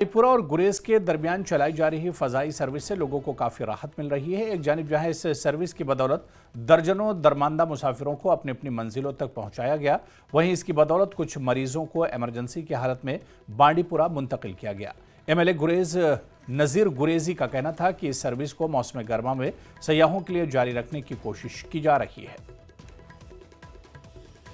त्रिपुरा और गुरेज के दरमियान चलाई जा रही फजाई सर्विस से लोगों को काफ़ी राहत मिल रही है। एक जानिब जहां इस सर्विस की बदौलत दर्जनों दरमांदा मुसाफिरों को अपनी अपनी मंजिलों तक पहुंचाया गया, वहीं इसकी बदौलत कुछ मरीजों को इमरजेंसी की हालत में बांडीपुरा मुंतकिल किया गया। एमएलए गुरेज नज़ीर गुरेजी का कहना था कि इस सर्विस को मौसम गर्मा में सयाहों के लिए जारी रखने की कोशिश की जा रही है।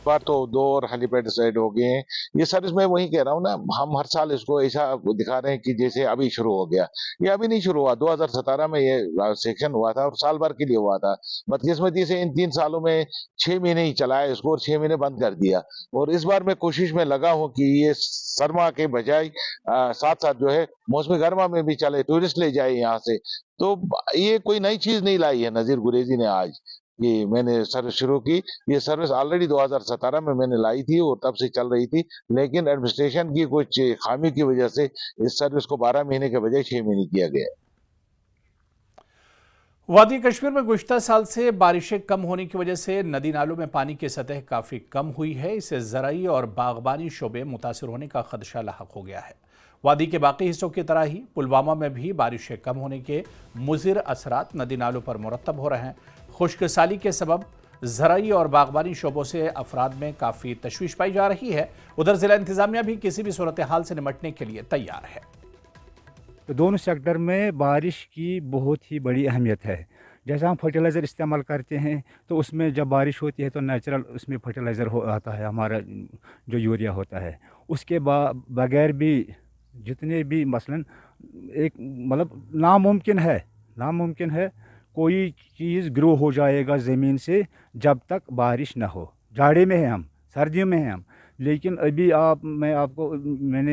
बार तो 2 और हेलीपैड साइड हो गए हैं। ये सर्विस मैं वही कह रहा हूँ ना, हम हर साल इसको ऐसा दिखा रहे हैं कि जैसे अभी शुरू हो गया। ये अभी नहीं शुरू हुआ, 2017 में ये सेक्शन हुआ था और साल भर के लिए हुआ था। बदकिस्मती से इन 3 सालों में 6 महीने ही चलाया इसको और 6 महीने बंद कर दिया। और इस बार मैं कोशिश में लगा हूँ कि ये सरमा के बजाय साथ साथ जो है मौसमी गर्मा में भी चले, टूरिस्ट ले जाए यहाँ से। तो ये कोई नई चीज नहीं लाई है नजीर गुरेजी ने आज। ये मैंने सर्विस शुरू की, ये सर्विस ऑलरेडी 2017 में मैंने लाई थी और तब से चल रही थी, लेकिन एडमिनिस्ट्रेशन की कुछ खामी की वजह से इस सर्विस को 12 महीने के बजाय 6 महीने किया गया। वादी कश्मीर में गुज़िश्ता साल से बारिशें कम होने की वजह से नदी नालों में पानी की सतह काफ़ी कम हुई है। इससे ज़राई और बागबानी शोबे मुतासिर होने का खदशा लाहक हो गया है। वादी के बाकी हिस्सों की तरह ही पुलवामा में भी बारिशें कम होने के मुज़िर असरात नदी नालों पर मुरतब हो रहे हैं। खुश्क साली के सबब ज़राई और बागबानी शोबों से अफराद में काफ़ी तशवीश पाई जा रही है। उधर ज़िला इंतज़ामिया भी किसी भी सूरत हाल से निपटने के लिए तैयार है। तो दोनों सेक्टर में बारिश की बहुत ही बड़ी अहमियत है। जैसा हम फर्टिलाइज़र इस्तेमाल करते हैं तो उसमें जब बारिश होती है तो नेचुरल उसमें फर्टिलाइज़र आता है, हमारा जो यूरिया होता है। उसके बगैर भी जितने भी मसलन एक मतलब नामुमकिन है कोई चीज़ ग्रो हो जाएगा ज़मीन से जब तक बारिश ना हो। जाड़े में है हम, सर्दियों में हैं हम, लेकिन अभी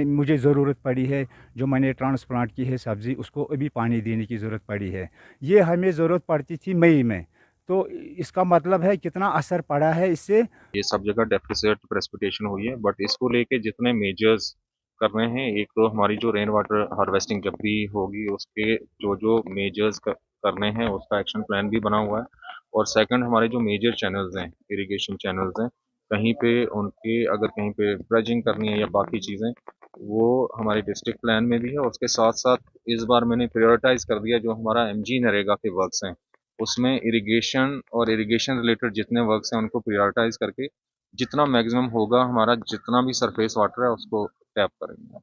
मुझे ज़रूरत पड़ी है, जो मैंने ट्रांसप्लांट की है सब्ज़ी, उसको अभी पानी देने की ज़रूरत पड़ी है। ये हमें ज़रूरत पड़ती थी मई में, तो इसका मतलब है कितना असर पड़ा है इससे। ये सब जगह डेफिसिट प्रेसिपिटेशन हुई है, बट इसको लेके जितने मेजर्स करने हैं, एक तो हमारी जो रेन वाटर हार्वेस्टिंग जब भी होगी उसके जो मेजर्स करने हैं उसका एक्शन प्लान भी बना हुआ है। और सेकंड, हमारे जो मेजर चैनल्स हैं, इरिगेशन चैनल्स हैं, कहीं पे उनके अगर कहीं पे ड्रेजिंग करनी है या बाकी चीज़ें, वो हमारे डिस्ट्रिक्ट प्लान में भी है। उसके साथ साथ इस बार मैंने प्रायोरिटाइज कर दिया जो हमारा एमजी नरेगा के वर्क्स हैं, उसमें इरिगेशन और इरिगेशन रिलेटेड जितने वर्क्स हैं उनको प्रायोरिटाइज करके जितना मैक्सिमम होगा हमारा जितना भी सरफेस वाटर है उसको टैप करेंगे।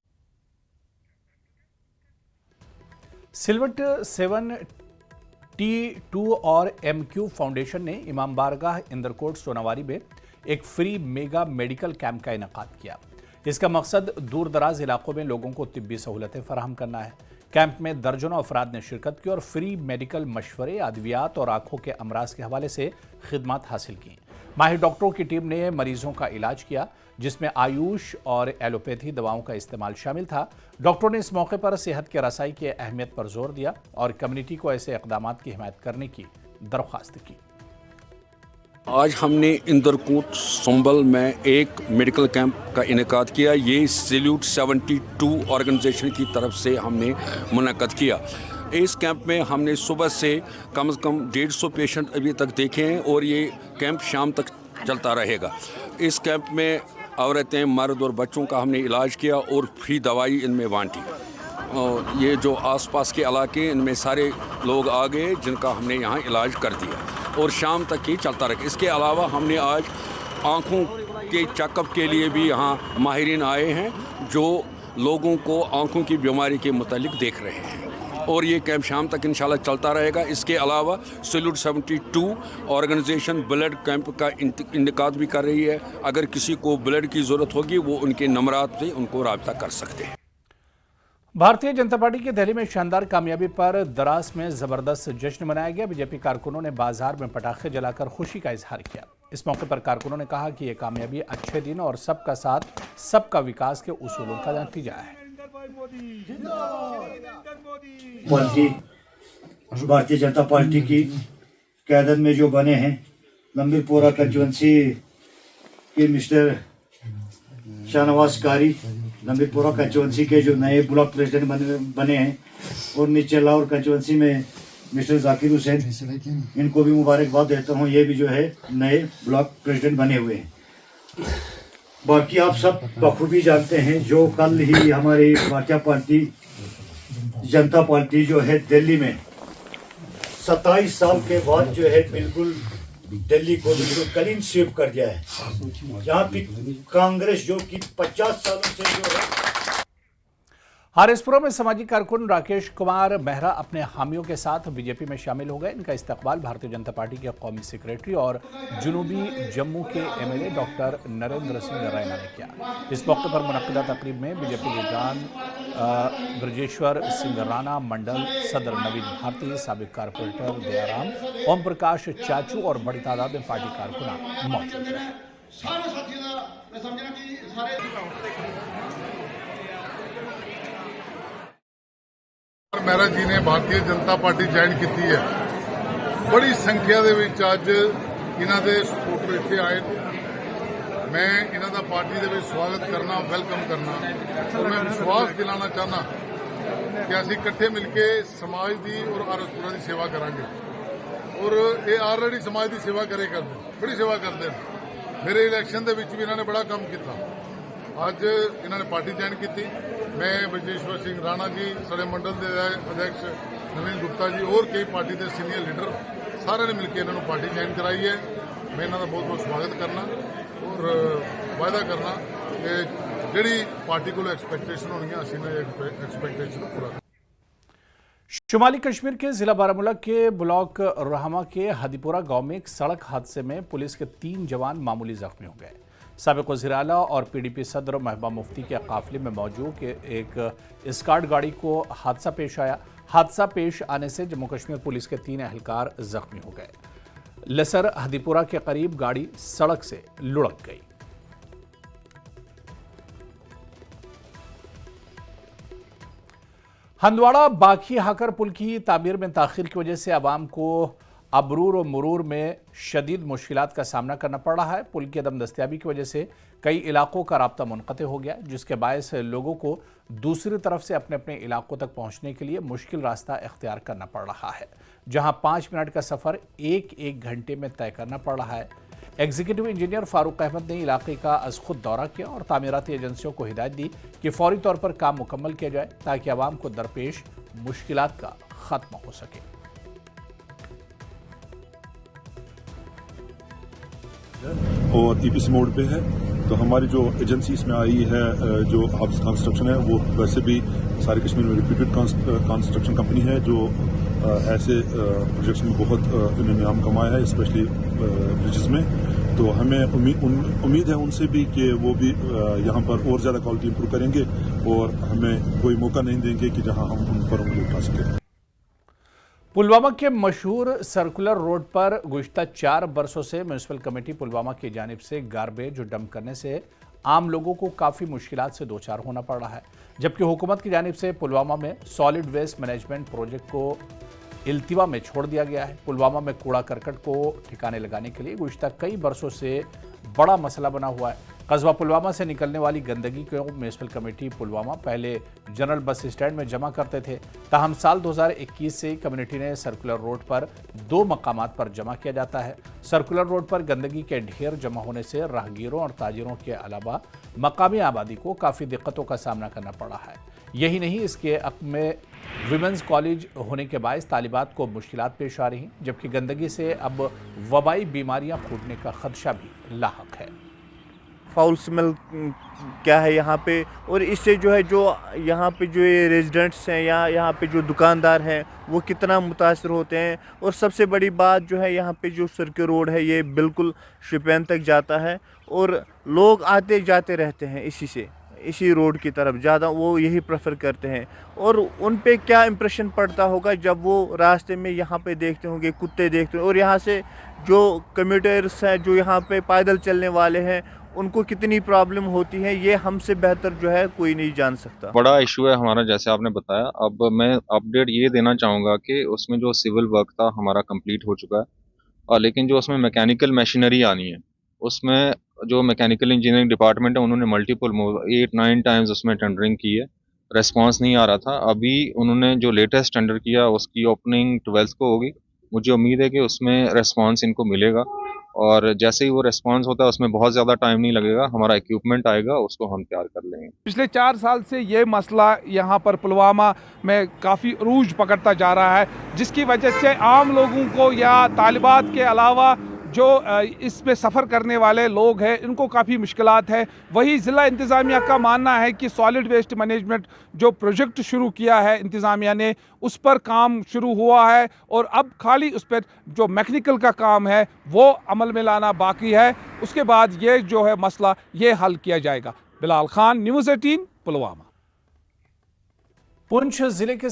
सिलवट 7T2 और MQ फाउंडेशन ने इमाम बारगाह इंदरकोट सोनावारी में एक फ्री मेगा मेडिकल कैंप का इनेकाद किया। इसका मकसद दूर दराज इलाकों में लोगों को तिब्बी सहूलतें फराहम करना है। कैंप में दर्जनों अफराद ने शिरकत की और फ्री मेडिकल मशवरे, अद्वियात और आंखों के अमराज के हवाले से खिदमत हासिल की। माहिर डॉक्टरों की टीम ने मरीजों का इलाज किया, जिसमें आयुष और एलोपैथी दवाओं का इस्तेमाल शामिल था। डॉक्टरों ने इस मौके पर सेहत के रसाई की अहमियत पर जोर दिया और कम्युनिटी को ऐसे इकदाम की हिमायत करने की दरख्वास्त की। आज हमने इंदरकोट संबल में एक मेडिकल कैंप का इनेकाद किया। ये सैल्यूट 72 ऑर्गेनाइजेशन की तरफ से हमने मुनक्कद किया। इस कैंप में हमने सुबह से कम 150 पेशेंट अभी तक देखे हैं और ये कैंप शाम तक चलता रहेगा। इस कैंप में औरतें, मर्द और बच्चों का हमने इलाज किया और फ्री दवाई इनमें बांटी। और ये जो आसपास के इलाके इनमें सारे लोग आ गए जिनका हमने यहाँ इलाज कर दिया और शाम तक ही चलता रहा। इसके अलावा हमने आज आँखों के चेकअप के लिए भी यहाँ माहिरीन आए हैं जो लोगों को आँखों की बीमारी के मुतालिक देख रहे हैं और ये कैंप शाम तक इंशाल्लाह चलता रहेगा। इसके अलावा सैल्यूट 72 ऑर्गेनाइजेशन ब्लड कैंप का इनेकाद भी कर रही है। अगर किसी को ब्लड की ज़रूरत होगी वो उनके नंबरात से उनको राब्ता कर सकते हैं। भारतीय जनता पार्टी की दिल्ली में शानदार कामयाबी पर दरास में जबरदस्त जश्न मनाया गया। बीजेपी कारकुनों ने बाजार में पटाखे जलाकर खुशी का इजहार किया। इस मौके पर कारकुनों ने कहा कि यह कामयाबी अच्छे दिन और सबका साथ सबका विकास के उसूलों का नतीजा है। भारतीय जनता पार्टी की क़यादत में जो बने हैं, लंबीपुरा कंस्टिट्यूंसी के मिस्टर शाहनवाज कारी, लंबीपुरा कंस्टिट्यूंसी के जो नए ब्लॉक प्रेसिडेंट बने हैं, और नीचे लाहौर कंस्टिट्यूंसी में मिस्टर जाकिर हुसैन, इनको भी मुबारकबाद देता हूँ। ये भी जो है नए ब्लॉक प्रेसिडेंट बने हुए हैं। बाकी आप सब बखूबी जानते हैं, जो कल ही हमारी भारतीय जनता पार्टी जो है दिल्ली में 27 साल के बाद जो है बिल्कुल दिल्ली को बिल्कुल क्लीन स्वीप कर दिया है। यहाँ पे कांग्रेस जो कि 50 सालों से जो है। हारिसपुरा में सामाजिक कारकुन राकेश कुमार मेहरा अपने हामियों के साथ बीजेपी में शामिल हो गए। इनका इस्तकबाल भारतीय जनता पार्टी के कौमी सेक्रेटरी और जनूबी जम्मू के एमएलए डॉक्टर नरेंद्र सिंह रैना ने किया। इस मौके पर मुनक्किदा तकरीब में बीजेपी लीडरान ब्रजेश्वर सिंह राणा, मंडल सदर नवीन भारती, साबिक कारपोरेटर दयाराम, ओम प्रकाश चाचू और बड़ी तादाद में पार्टी कारकुन मौजूद रहे। मेहरा जी ने भारतीय जनता पार्टी ज्वाइन की है। बड़ी संख्या ਦੇ ਵਿੱਚ ਅੱਜ ਇਹਨਾਂ ਦੇ ਸਪੋਰਟਰ ਇੱਥੇ ਆਏ। मैं ਇਹਨਾਂ ਦਾ ਪਾਰਟੀ ਦੇ ਵਿੱਚ ਸਵਾਗਤ ਕਰਨਾ, ਵੈਲਕਮ ਕਰਨਾ और मैं विश्वास दिलाना चाहना कि ਅਸੀਂ ਇਕੱਠੇ ਮਿਲ ਕੇ ਸਮਾਜ ਦੀ ਔਰ ਹਾਰਿਸਪੁਰਾ ਦੀ ਸੇਵਾ ਕਰਾਂਗੇ और ਇਹ ਆਲਰੇਡੀ ਸਮਾਜ ਦੀ ਸੇਵਾ ਕਰੇ ਕਰਦੇ, ਬੜੀ ਸੇਵਾ ਕਰਦੇ ਨੇ। ਮੇਰੇ ਇਲੈਕਸ਼ਨ ਦੇ ਵਿੱਚ ਵੀ ਇਹਨਾਂ ਨੇ ਬੜਾ ਕੰਮ ਕੀਤਾ। ਅੱਜ ਇਹਨਾਂ ਨੇ ਪਾਰਟੀ ज्वाइन की। मैं ब्रजेश्वर सिंह राणा जी, साढ़े मंडल के अध्यक्ष नवीन गुप्ता जी और कई पार्टी के सीनियर लीडर सारे ने मिलकर इन्होंने पार्टी ज्वाइन कराई है। मैं इन्हों का बहुत बहुत स्वागत करना और वायदा करना कि जिहड़ी पार्टी को एक्सपैक्टेशन होनी है असीं एक्सपैक्टेशन पूरा। शुमाली कश्मीर के जिला बारामूला के ब्लॉक रहमा के हदीपुरा गांव में एक सड़क हादसे में पुलिस के 3 जवान मामूली जख्मी हो गए। साबिक वज़ीर आला और पीडीपी सदर महबूबा मुफ्ती के काफिले में मौजूद एक स्कॉट गाड़ी को हादसा पेश आया। हादसा पेश आने से जम्मू कश्मीर पुलिस के 3 एहलकार जख्मी हो गए। लसर हदीपुरा के करीब गाड़ी सड़क से लुढ़क गई। हंदवाड़ा बाखी हाकर पुल की तामीर में ताखिर की वजह से आवाम को अबरूर और मुरूर में शदीद मुश्किलात का सामना करना पड़ रहा है। पुल की अदम दस्तियाबी की वजह से कई इलाकों का राब्ता मुनक़ते हो गया, जिसके बायस लोगों को दूसरी तरफ से अपने अपने इलाकों तक पहुंचने के लिए मुश्किल रास्ता इख्तियार करना पड़ रहा है, जहां 5 मिनट का सफ़र एक घंटे में तय करना पड़ रहा है। एग्जीक्यूटिव इंजीनियर फारूक अहमद ने इलाके का अज खुद दौरा किया और तामीराती एजेंसियों को हिदायत दी कि फौरी तौर पर काम मुकम्मल किया जाए ताकि आवाम को दरपेश मुश्किलात का खात्मा हो सके। और ईपीसी मोड पे है, तो हमारी जो एजेंसी इसमें आई है, जो हब्स कंस्ट्रक्शन है, वो वैसे भी सारे कश्मीर में रिप्यूटेड कंस्ट्रक्शन कंपनी है जो ऐसे प्रोजेक्ट्स में बहुत इन्होंने नाम कमाया है, स्पेशली ब्रिजेस में। तो हमें उम्मीद है उनसे भी कि वो भी यहाँ पर और ज़्यादा क्वालिटी इंप्रूव करेंगे और हमें कोई मौका नहीं देंगे कि जहाँ हम उन पर उंगली उठा सकें। पुलवामा के मशहूर सर्कुलर रोड पर गुज़िश्ता 4 बरसों से म्यूनसिपल कमेटी पुलवामा की जानिब से गार्बेज डंप करने से आम लोगों को काफ़ी मुश्किलात से दोचार होना पड़ रहा है, जबकि हुकूमत की जानिब से पुलवामा में सॉलिड वेस्ट मैनेजमेंट प्रोजेक्ट को इल्तिवा में छोड़ दिया गया है। पुलवामा में कूड़ा करकट को ठिकाने लगाने के लिए गुज़िश्ता कई बरसों से बड़ा मसला बना हुआ है। कस्बा पुलवामा से निकलने वाली गंदगी को म्यूनसिपल कमेटी पुलवामा पहले जनरल बस स्टैंड में जमा करते थे, ताहम साल 2021 से कम्युनिटी ने सर्कुलर रोड पर 2 मकामात पर जमा किया जाता है। सर्कुलर रोड पर गंदगी के ढेर जमा होने से राहगीरों और ताजिरों के अलावा मकामी आबादी को काफ़ी दिक्कतों का सामना करना पड़ रहा है। यही नहीं, इसके अप में विमेंस कॉलेज होने के बायस तालिबात को मुश्किलात पेश आ रही, जबकि गंदगी से अब वबाई बीमारियां फूटने का खदशा भी लाहक है। फाउल स्मेल क्या है यहाँ पे, और इससे जो है जो यहाँ पे जो ये रेजिडेंट्स हैं या यहाँ पे जो दुकानदार हैं वो कितना मुतासर होते हैं। और सबसे बड़ी बात जो है यहाँ पे जो सर्किल रोड है ये बिल्कुल शिपैन तक जाता है और लोग आते जाते रहते हैं इसी रोड की तरफ, ज़्यादा वो यही प्रेफर करते हैं। और उन पे क्या इम्प्रेशन पड़ता होगा जब वो रास्ते में यहाँ पे देखते होंगे कुत्ते देखते हैं, और यहाँ से जो कम्यूटर्स हैं जो यहाँ पे पैदल चलने वाले हैं उनको कितनी प्रॉब्लम होती है, ये हमसे बेहतर जो है कोई नहीं जान सकता। बड़ा इशू है हमारा, जैसे आपने बताया। अब मैं अपडेट ये देना चाहूँगा कि उसमें जो सिविल वर्क था हमारा कंप्लीट हो चुका है, और लेकिन जो उसमें मैकेनिकल मशीनरी आनी है, उसमें जो मैकेनिकल इंजीनियरिंग डिपार्टमेंट है उन्होंने मल्टीपल 8-9 टाइम्स उसमें टेंडरिंग की है, रेस्पॉन्स नहीं आ रहा था। अभी उन्होंने जो लेटेस्ट टेंडर किया उसकी ओपनिंग 12th को होगी। मुझे उम्मीद है कि उसमें रेस्पॉन्स इनको मिलेगा और जैसे ही वो रिस्पांस होता है उसमें बहुत ज़्यादा टाइम नहीं लगेगा, हमारा इक्विपमेंट आएगा, उसको हम तैयार कर लेंगे। पिछले 4 साल से ये मसला यहाँ पर पुलवामा में काफ़ी रूज पकड़ता जा रहा है, जिसकी वजह से आम लोगों को या तालिबात के अलावा जो इसमें सफ़र करने वाले लोग हैं इनको काफ़ी मुश्किलात है। वही ज़िला इंतज़ामिया का मानना है कि सॉलिड वेस्ट मैनेजमेंट जो प्रोजेक्ट शुरू किया है इंतज़ामिया ने, उस पर काम शुरू हुआ है और अब खाली उस पर जो मैकेनिकल का काम है वो अमल में लाना बाकी है। उसके बाद ये जो है मसला ये हल किया जाएगा। बिलाल खान, न्यूज़ 18, पुलवामा। पुंछ जिले के